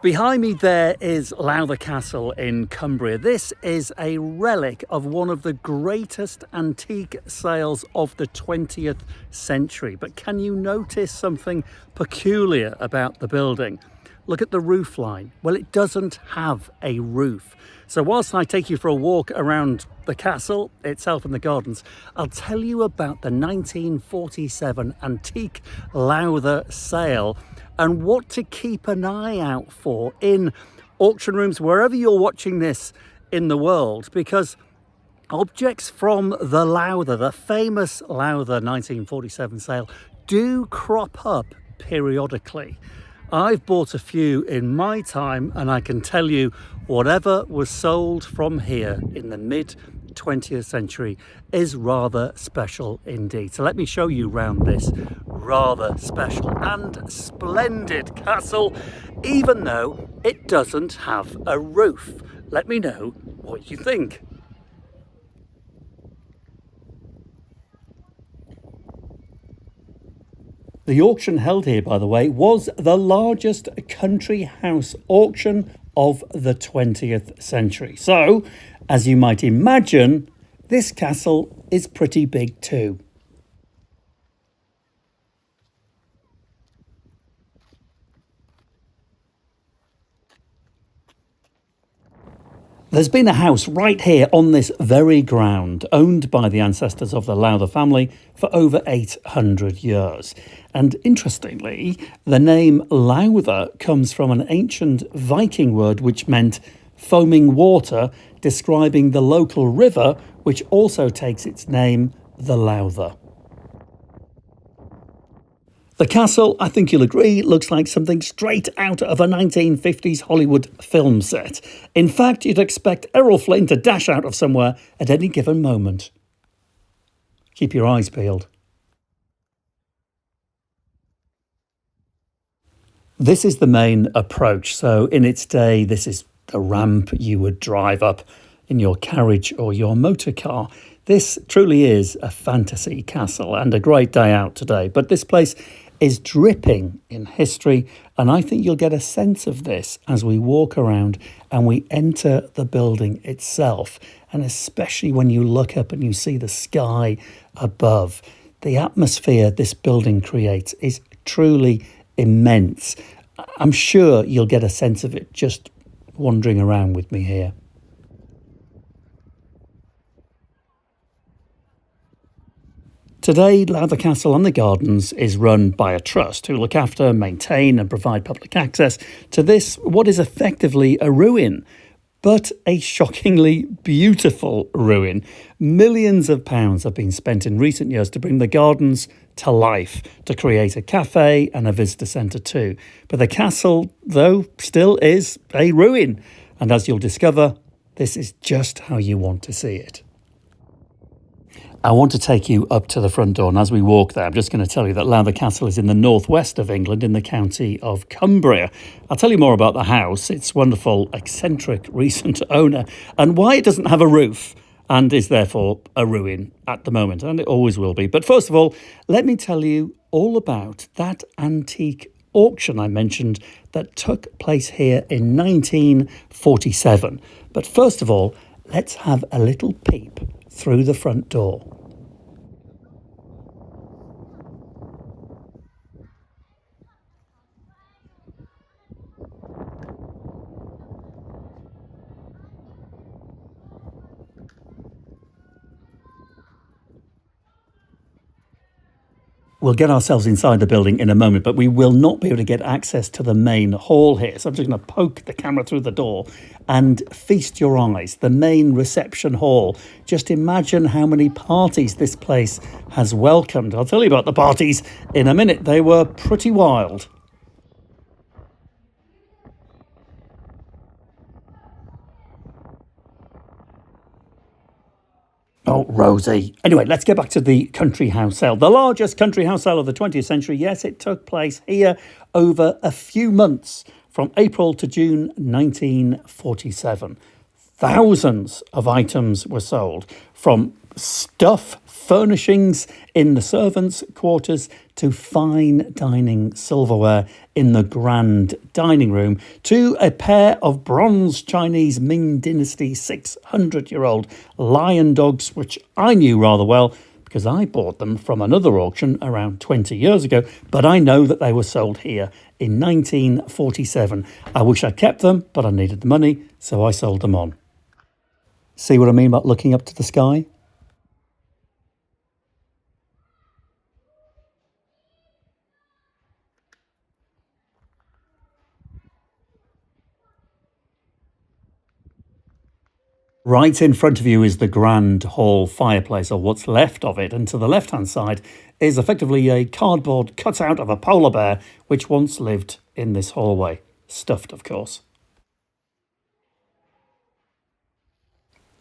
Behind me there is Lowther Castle in Cumbria. This is a relic of one of the greatest antique sales of the 20th century. But can you notice something peculiar about the building? Look at the roof line. Well, it doesn't have a roof. So whilst I take you for a walk around the castle itself and the gardens, I'll tell you about the 1947 antique Lowther sale and what to keep an eye out for in auction rooms, wherever you're watching this in the world, because objects from the Lowther, the famous Lowther 1947 sale, do crop up periodically. I've bought a few in my time, and I can tell you whatever was sold from here in the mid 20th century is rather special indeed. So let me show you round this rather special and splendid castle, even though it doesn't have a roof. Let me know what you think. The auction held here, by the way, was the largest country house auction of the 20th century. So, as you might imagine, this castle is pretty big too. There's been a house right here on this very ground, owned by the ancestors of the Lowther family for over 800 years. And interestingly, the name Lowther comes from an ancient Viking word which meant foaming water, describing the local river, which also takes its name, the Lowther. The castle, I think you'll agree, looks like something straight out of a 1950s Hollywood film set. In fact, you'd expect Errol Flynn to dash out of somewhere at any given moment. Keep your eyes peeled. This is the main approach. So in its day, this is the ramp you would drive up in your carriage or your motor car. This truly is a fantasy castle and a great day out today. But this place is dripping in history, and I think you'll get a sense of this as we walk around and we enter the building itself, and especially when you look up and you see the sky above. The atmosphere this building creates is truly immense. I'm sure you'll get a sense of it just wandering around with me here. Today, Lowther Castle and the Gardens is run by a trust who look after, maintain and provide public access to this, what is effectively a ruin, but a shockingly beautiful ruin. Millions of pounds have been spent in recent years to bring the gardens to life, to create a cafe and a visitor centre too. But the castle, though, still is a ruin. And as you'll discover, this is just how you want to see it. I want to take you up to the front door, and as we walk there, I'm just going to tell you that Lowther Castle is in the northwest of England, in the county of Cumbria. I'll tell you more about the house, its wonderful, eccentric, recent owner, and why it doesn't have a roof and is therefore a ruin at the moment, and it always will be. But first of all, let me tell you all about that antique auction I mentioned that took place here in 1947. But first of all, let's have a little peep through the front door. We'll get ourselves inside the building in a moment, but we will not be able to get access to the main hall here. So I'm just going to poke the camera through the door and feast your eyes. The main reception hall. Just imagine how many parties this place has welcomed. I'll tell you about the parties in a minute. They were pretty wild. Oh, Rosie. Anyway, let's get back to the country house sale. The largest country house sale of the 20th century. Yes, it took place here over a few months from April to June 1947. Thousands of items were sold, from stuff, furnishings in the servants' quarters to fine dining silverware in the grand dining room to a pair of bronze Chinese Ming Dynasty 600-year-old lion dogs, which I knew rather well because I bought them from another auction around 20 years ago, but I know that they were sold here in 1947. I wish I'd kept them, but I needed the money, so I sold them on. See what I mean about looking up to the sky? Right in front of you is the grand hall fireplace, or what's left of it, and to the left-hand side is effectively a cardboard cutout of a polar bear which once lived in this hallway. Stuffed, of course.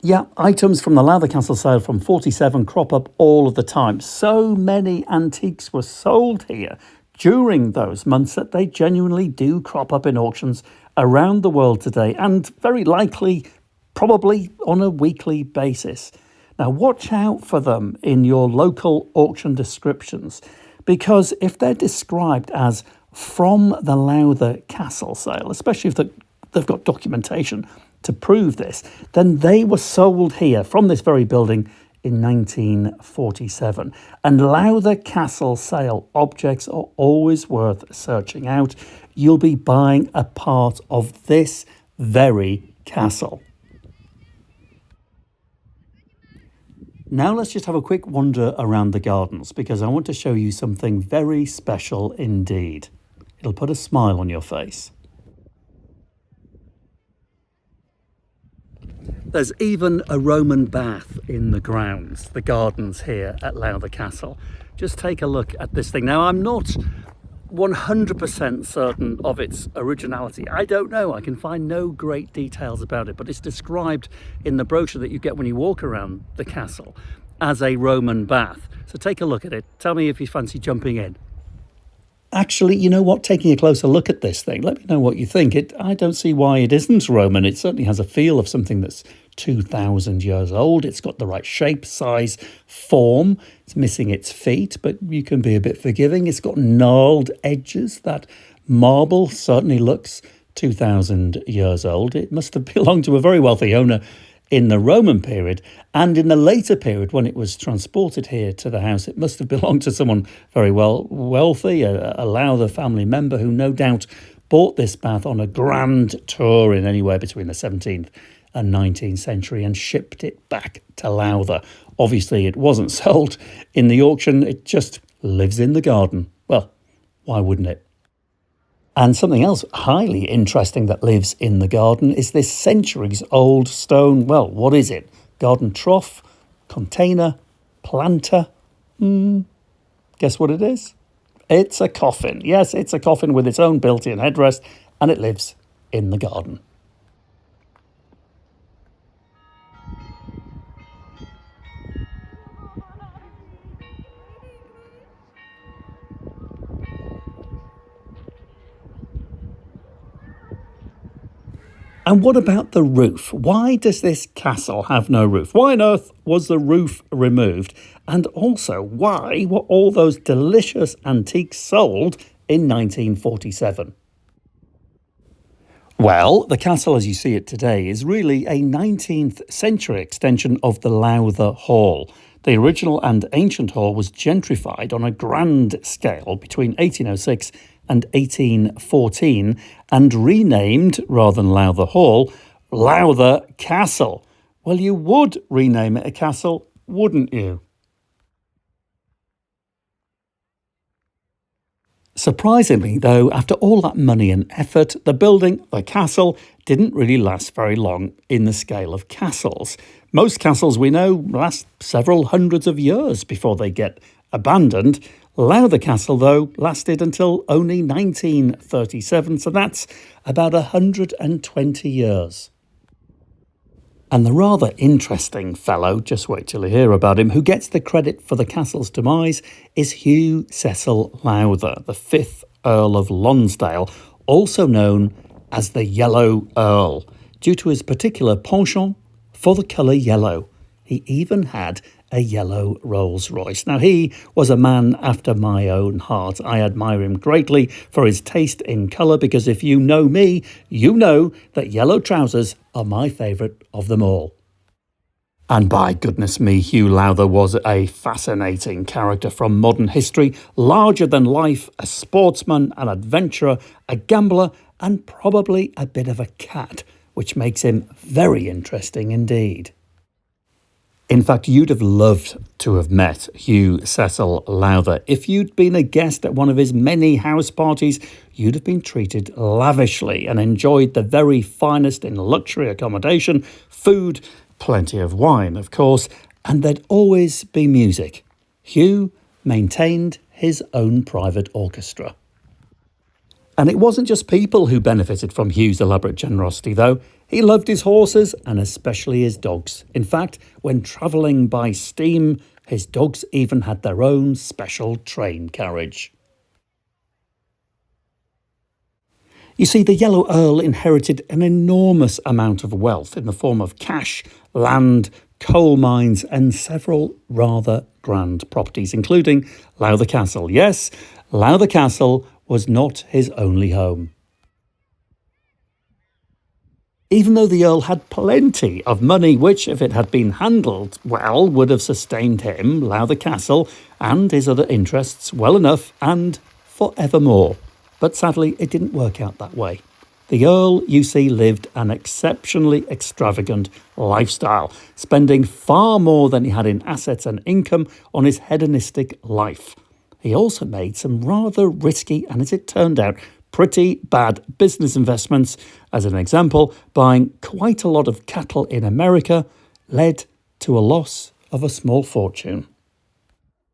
Yeah, items from the Lowther Castle sale from 47 crop up all of the time. So many antiques were sold here during those months that they genuinely do crop up in auctions around the world today, and very likely probably on a weekly basis. Now, watch out for them in your local auction descriptions, because if they're described as from the Lowther Castle sale, especially if they've got documentation to prove this, then they were sold here from this very building in 1947. And Lowther Castle sale objects are always worth searching out. You'll be buying a part of this very castle. Now let's just have a quick wander around the gardens, because I want to show you something very special indeed. It'll put a smile on your face. There's even a Roman bath in the grounds, the gardens here at Lowther Castle. Just take a look at this thing. Now, I'm not 100% certain of its originality. I don't know. I can find no great details about it, but it's described in the brochure that you get when you walk around the castle as a Roman bath. So take a look at it. Tell me if you fancy jumping in. Actually, you know what? Taking a closer look at this thing, let me know what you think. I don't see why it isn't Roman. It certainly has a feel of something that's 2,000 years old. It's got the right shape, size, form. It's missing its feet, but you can be a bit forgiving. It's got gnarled edges. That marble certainly looks 2,000 years old. It must have belonged to a very wealthy owner in the Roman period, and in the later period when it was transported here to the house, it must have belonged to someone very wealthy, a Lowther family member who no doubt bought this bath on a grand tour in anywhere between the 17th and 19th century and shipped it back to Lowther. Obviously, it wasn't sold in the auction. It just lives in the garden. Well, why wouldn't it? And something else highly interesting that lives in the garden is this centuries-old stone. Well, what is it? Garden trough, container, planter? Guess what it is? It's a coffin. Yes, it's a coffin with its own built-in headrest, and it lives in the garden. And what about the roof? Why does this castle have no roof? Why on earth was the roof removed? And also, why were all those delicious antiques sold in 1947? Well, the castle as you see it today is really a 19th century extension of the Lowther Hall. The original and ancient hall was gentrified on a grand scale between 1806 and 1814 and renamed, rather than Lowther Hall, Lowther Castle. Well, you would rename it a castle, wouldn't you? Surprisingly, though, after all that money and effort, the building, the castle, didn't really last very long in the scale of castles. Most castles we know last several hundreds of years before they get abandoned. Lowther Castle, though, lasted until only 1937, so that's about 120 years. And the rather interesting fellow, just wait till you hear about him, who gets the credit for the castle's demise is Hugh Cecil Lowther, the 5th Earl of Lonsdale, also known as the Yellow Earl, due to his particular penchant for the colour yellow. He even had a yellow Rolls Royce. Now, he was a man after my own heart. I admire him greatly for his taste in colour, because if you know me, you know that yellow trousers are my favourite of them all. And by goodness me, Hugh Lowther was a fascinating character from modern history, larger than life, a sportsman, an adventurer, a gambler, and probably a bit of a cat, which makes him very interesting indeed. In fact, you'd have loved to have met Hugh Cecil Lowther. If you'd been a guest at one of his many house parties, you'd have been treated lavishly and enjoyed the very finest in luxury accommodation, food, plenty of wine, of course, and there'd always be music. Hugh maintained his own private orchestra. And it wasn't just people who benefited from Hugh's elaborate generosity, though. He loved his horses and especially his dogs. In fact, when travelling by steam, his dogs even had their own special train carriage. You see, the Yellow Earl inherited an enormous amount of wealth in the form of cash, land, coal mines, and several rather grand properties, including Lowther Castle. Yes, Lowther Castle was not his only home. Even though the Earl had plenty of money, which, if it had been handled well, would have sustained him, Lowther Castle, and his other interests well enough and forevermore. But sadly, it didn't work out that way. The Earl, you see, lived an exceptionally extravagant lifestyle, spending far more than he had in assets and income on his hedonistic life. He also made some rather risky, and as it turned out, pretty bad business investments. As an example, buying quite a lot of cattle in America led to a loss of a small fortune.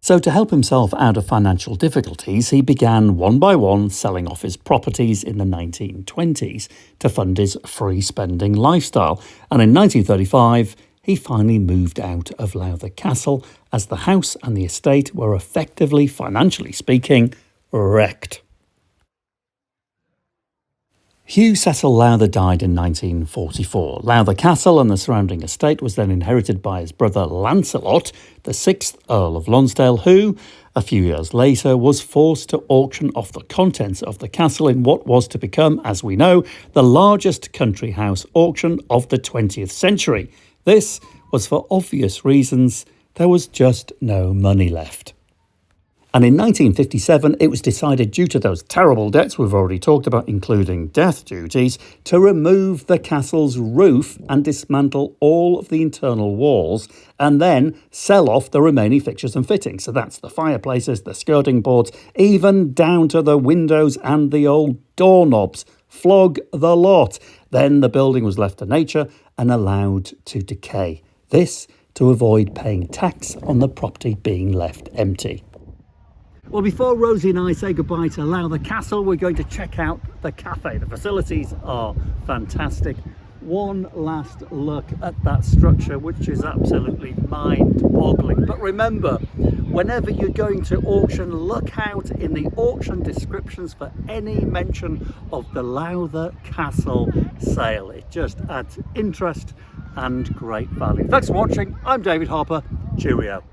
So to help himself out of financial difficulties, he began one by one selling off his properties in the 1920s to fund his free spending lifestyle. And in 1935, he finally moved out of Lowther Castle as the house and the estate were effectively, financially speaking, wrecked. Hugh Cecil Lowther died in 1944. Lowther Castle and the surrounding estate was then inherited by his brother Lancelot, the 6th Earl of Lonsdale, who, a few years later, was forced to auction off the contents of the castle in what was to become, as we know, the largest country house auction of the 20th century. This was for obvious reasons. There was just no money left. And in 1957, it was decided, due to those terrible debts we've already talked about, including death duties, to remove the castle's roof and dismantle all of the internal walls and then sell off the remaining fixtures and fittings. So that's the fireplaces, the skirting boards, even down to the windows and the old doorknobs. Flog the lot. Then the building was left to nature and allowed to decay. This to avoid paying tax on the property being left empty. Well, before Rosie and I say goodbye to Lowther Castle, we're going to check out the cafe. The facilities are fantastic. One last look at that structure, which is absolutely mind-boggling. But remember, whenever you're going to auction, look out in the auction descriptions for any mention of the Lowther Castle sale. It just adds interest and great value. Thanks for watching. I'm David Harper. Cheerio.